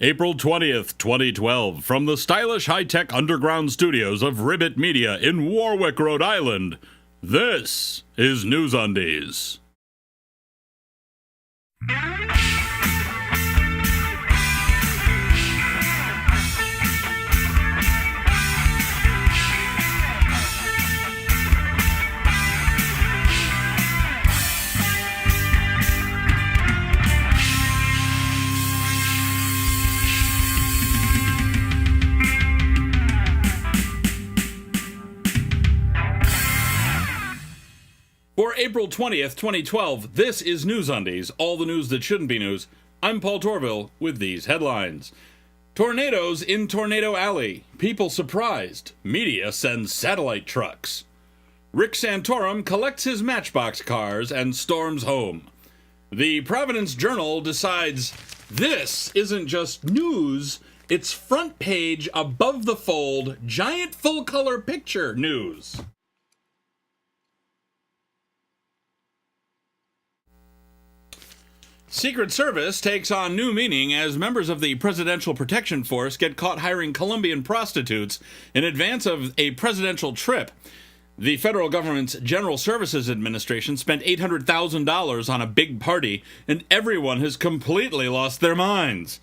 April 20th, 2012, from the stylish high-tech underground studios of Ribbit Media in Warwick, Rhode Island, this is News Undies. For April 20th, 2012, this is News Undies, all the news that shouldn't be news. I'm Paul Torville with these headlines. Tornadoes in Tornado Alley. People surprised. Media sends satellite trucks. Rick Santorum collects his Matchbox cars and storms home. The Providence Journal decides this isn't just news, it's front page, above the fold, giant full-color picture news. Secret Service takes on new meaning as members of the Presidential Protection Force get caught hiring Colombian prostitutes in advance of a presidential trip. The federal government's General Services Administration spent $800,000 on a big party, and everyone has completely lost their minds.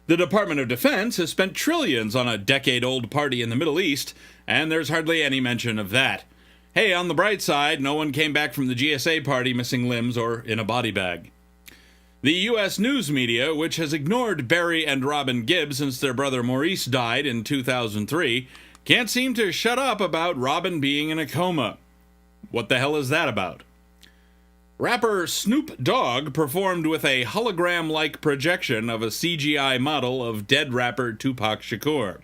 The Department of Defense has spent trillions on a decade-old party in the Middle East, and there's hardly any mention of that. Hey, on the bright side, no one came back from the GSA party missing limbs or in a body bag. The U.S. news media, which has ignored Barry and Robin Gibb since their brother Maurice died in 2003, can't seem to shut up about Robin being in a coma. What the hell is that about? Rapper Snoop Dogg performed with a hologram-like projection of a CGI model of dead rapper Tupac Shakur.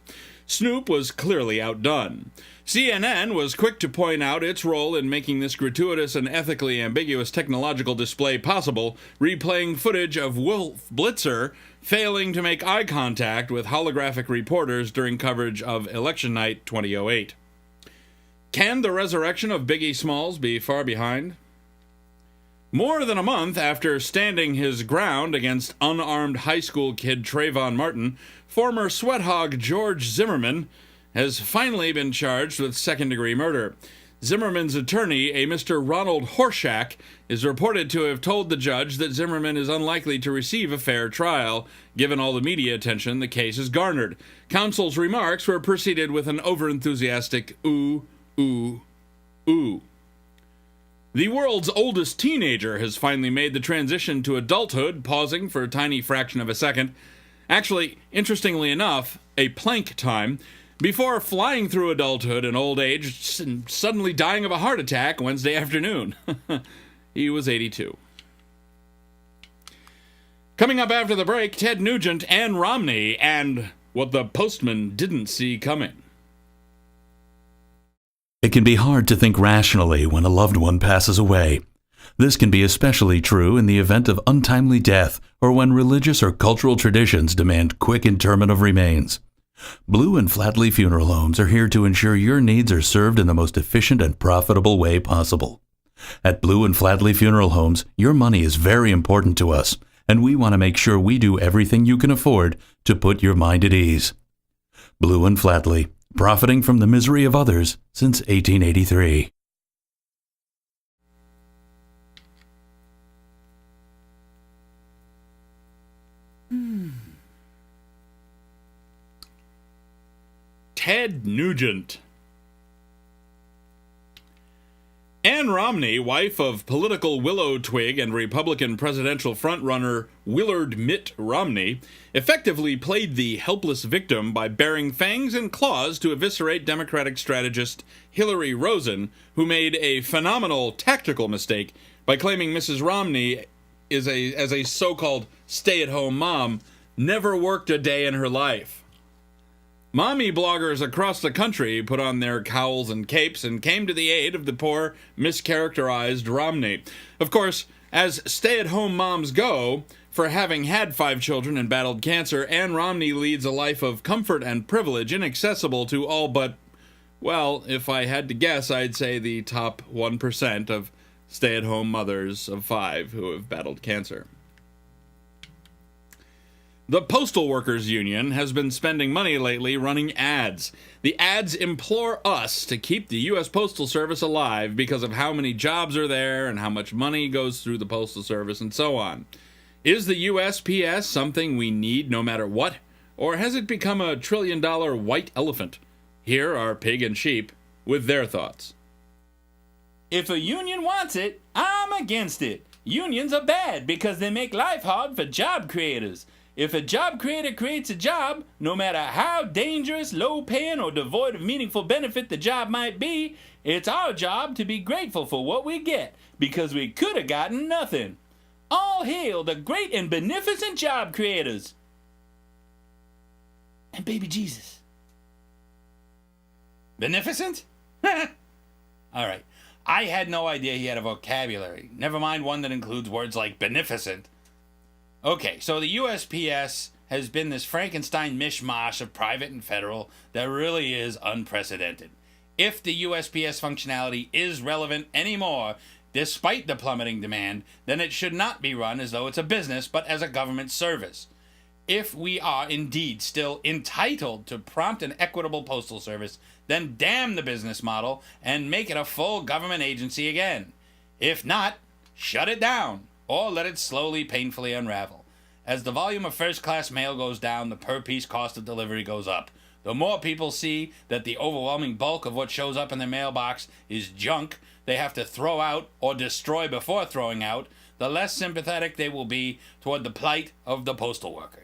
Snoop was clearly outdone. CNN was quick to point out its role in making this gratuitous and ethically ambiguous technological display possible, replaying footage of Wolf Blitzer failing to make eye contact with holographic reporters during coverage of Election Night 2008. Can the resurrection of Biggie Smalls be far behind? More than a month after standing his ground against unarmed high school kid Trayvon Martin, former sweat hog George Zimmerman has finally been charged with second-degree murder. Zimmerman's attorney, a Mr. Ronald Horshack, is reported to have told the judge that Zimmerman is unlikely to receive a fair trial, given all the media attention the case has garnered. Counsel's remarks were preceded with an overenthusiastic ooh, ooh, ooh. The world's oldest teenager has finally made the transition to adulthood, pausing for a tiny fraction of a second. Actually, interestingly enough, a Planck time, before flying through adulthood and old age and suddenly dying of a heart attack Wednesday afternoon. He was 82. Coming up after the break, Ted Nugent and Romney and what the postman didn't see coming. It can be hard to think rationally when a loved one passes away. This can be especially true in the event of untimely death or when religious or cultural traditions demand quick interment of remains. Blue and Flatley Funeral Homes are here to ensure your needs are served in the most efficient and profitable way possible. At Blue and Flatley Funeral Homes, your money is very important to us, and we want to make sure we do everything you can afford to put your mind at ease. Blue and Flatley, profiting from the misery of others since 1883. Ted Nugent. Ann Romney, wife of political willow twig and Republican presidential frontrunner Willard Mitt Romney, effectively played the helpless victim by baring fangs and claws to eviscerate Democratic strategist Hillary Rosen, who made a phenomenal tactical mistake by claiming Mrs. Romney as a so-called stay-at-home mom never worked a day in her life. Mommy bloggers across the country put on their cowls and capes and came to the aid of the poor, mischaracterized Romney. Of course, as stay-at-home moms go, for having had 5 children and battled cancer, Ann Romney leads a life of comfort and privilege inaccessible to all but, well, if I had to guess, I'd say the top 1% of stay-at-home mothers of 5 who have battled cancer. The Postal Workers Union has been spending money lately running ads. The ads implore us to keep the U.S. Postal Service alive because of how many jobs are there and how much money goes through the Postal Service and so on. Is the USPS something we need no matter what? Or has it become a trillion-dollar white elephant? Here are Pig and Sheep with their thoughts. If a union wants it, I'm against it. Unions are bad because they make life hard for job creators. If a job creator creates a job, no matter how dangerous, low-paying, or devoid of meaningful benefit the job might be, it's our job to be grateful for what we get, because we could have gotten nothing. All hail the great and beneficent job creators. And baby Jesus. Beneficent? All right. I had no idea he had a vocabulary. Never mind one that includes words like beneficent. Okay, so the USPS has been this Frankenstein mishmash of private and federal that really is unprecedented. If the USPS functionality is relevant anymore, despite the plummeting demand, then it should not be run as though it's a business, but as a government service. If we are indeed still entitled to prompt and equitable postal service, then damn the business model and make it a full government agency again. If not, shut it down, or let it slowly, painfully unravel. As the volume of first-class mail goes down, the per-piece cost of delivery goes up. The more people see that the overwhelming bulk of what shows up in their mailbox is junk they have to throw out or destroy before throwing out, the less sympathetic they will be toward the plight of the postal workers.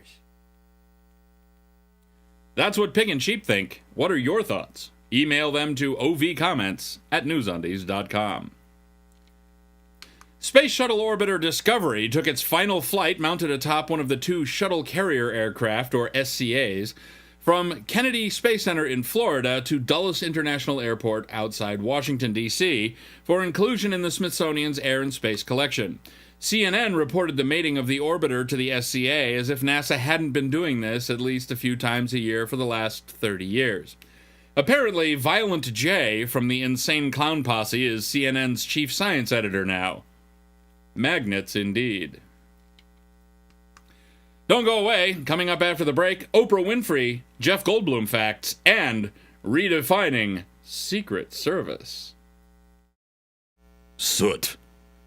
That's what Pig and Sheep think. What are your thoughts? Email them to ovcomments@newsundies.com. Space Shuttle Orbiter Discovery took its final flight mounted atop one of the two Shuttle Carrier Aircraft, or SCAs, from Kennedy Space Center in Florida to Dulles International Airport outside Washington, D.C., for inclusion in the Smithsonian's Air and Space Collection. CNN reported the mating of the orbiter to the SCA as if NASA hadn't been doing this at least a few times a year for the last 30 years. Apparently, Violent J from the Insane Clown Posse is CNN's chief science editor now. Magnets, indeed. Don't go away. Coming up after the break, Oprah Winfrey, Jeff Goldblum facts, and redefining Secret Service. Soot.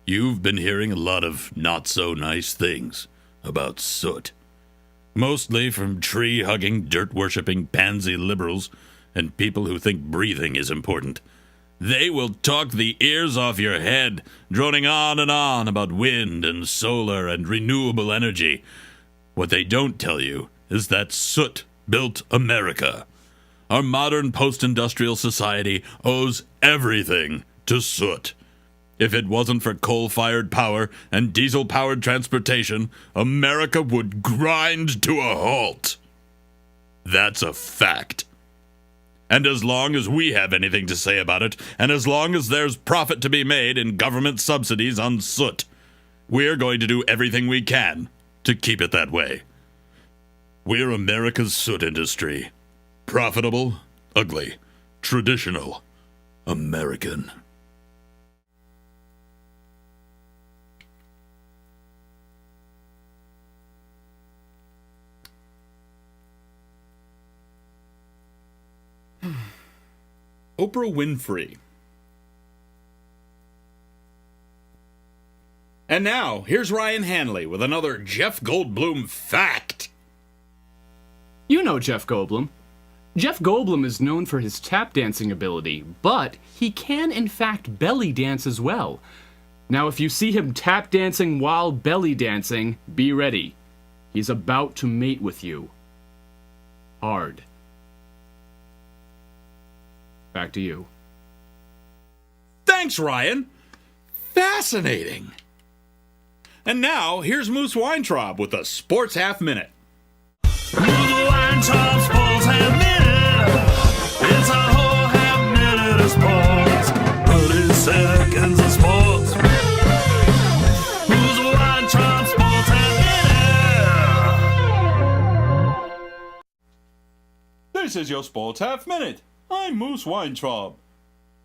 You've been hearing a lot of not-so-nice things about soot. Mostly from tree-hugging, dirt-worshipping pansy liberals and people who think breathing is important. They will talk the ears off your head, droning on and on about wind and solar and renewable energy. What they don't tell you is that soot built America. Our modern post-industrial society owes everything to soot. If it wasn't for coal-fired power and diesel-powered transportation, America would grind to a halt. That's a fact. And as long as we have anything to say about it, and as long as there's profit to be made in government subsidies on soot, we're going to do everything we can to keep it that way. We're America's soot industry. Profitable, ugly, traditional, American. Oprah Winfrey. And now, here's Ryan Hanley with another Jeff Goldblum fact. You know Jeff Goldblum. Jeff Goldblum is known for his tap dancing ability, but he can in fact belly dance as well. Now, if you see him tap dancing while belly dancing, be ready. He's about to mate with you. Hard. Back to you. Thanks, Ryan. Fascinating. And now, here's Moose Weintraub with the Sports Half Minute. Moose Weintraub Sports Half Minute. It's a whole half minute of sports. 30 seconds of sports. Moose Weintraub Sports Half Minute. This is your Sports Half Minute. I'm Moose Weintraub.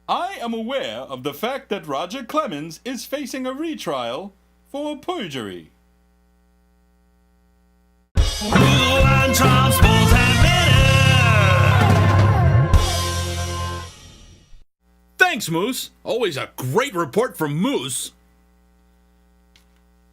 I am aware of the fact that Roger Clemens is facing a retrial for perjury. Blue and Charles Sports Minute. Thanks, Moose. Always a great report from Moose.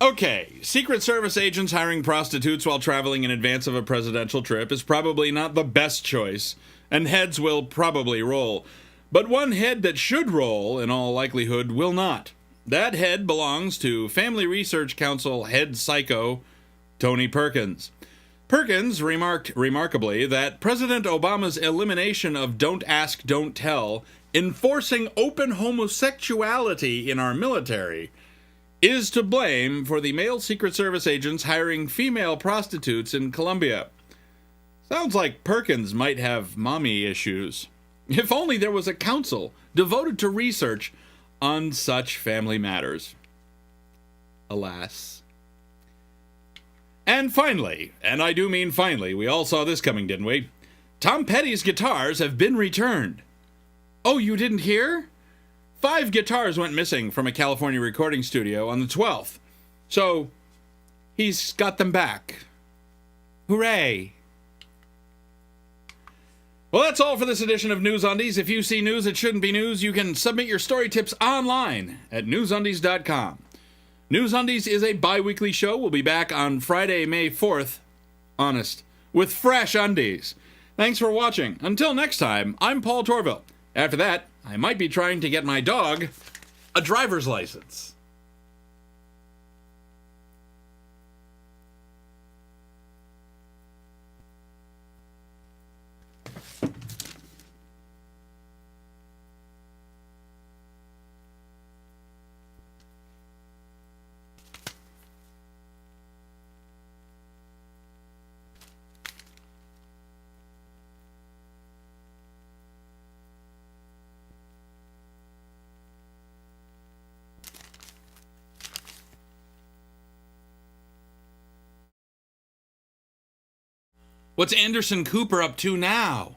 Okay, Secret Service agents hiring prostitutes while traveling in advance of a presidential trip is probably not the best choice, and heads will probably roll. But one head that should roll, in all likelihood, will not. That head belongs to Family Research Council head psycho, Tony Perkins. Perkins remarked remarkably that President Obama's elimination of Don't Ask, Don't Tell, enforcing open homosexuality in our military, is to blame for the male Secret Service agents hiring female prostitutes in Colombia. Sounds like Perkins might have mommy issues. If only there was a council devoted to research on such family matters. Alas. And finally, and I do mean finally, we all saw this coming, didn't we? Tom Petty's guitars have been returned. Oh, you didn't hear? 5 guitars went missing from a California recording studio on the 12th. So, he's got them back. Hooray! Well, that's all for this edition of News Undies. If you see news that shouldn't be news, you can submit your story tips online at newsundies.com. News Undies is a bi-weekly show. We'll be back on Friday, May 4th, honest, with fresh undies. Thanks for watching. Until next time, I'm Paul Torville. After that, I might be trying to get my dog a driver's license. What's Anderson Cooper up to now?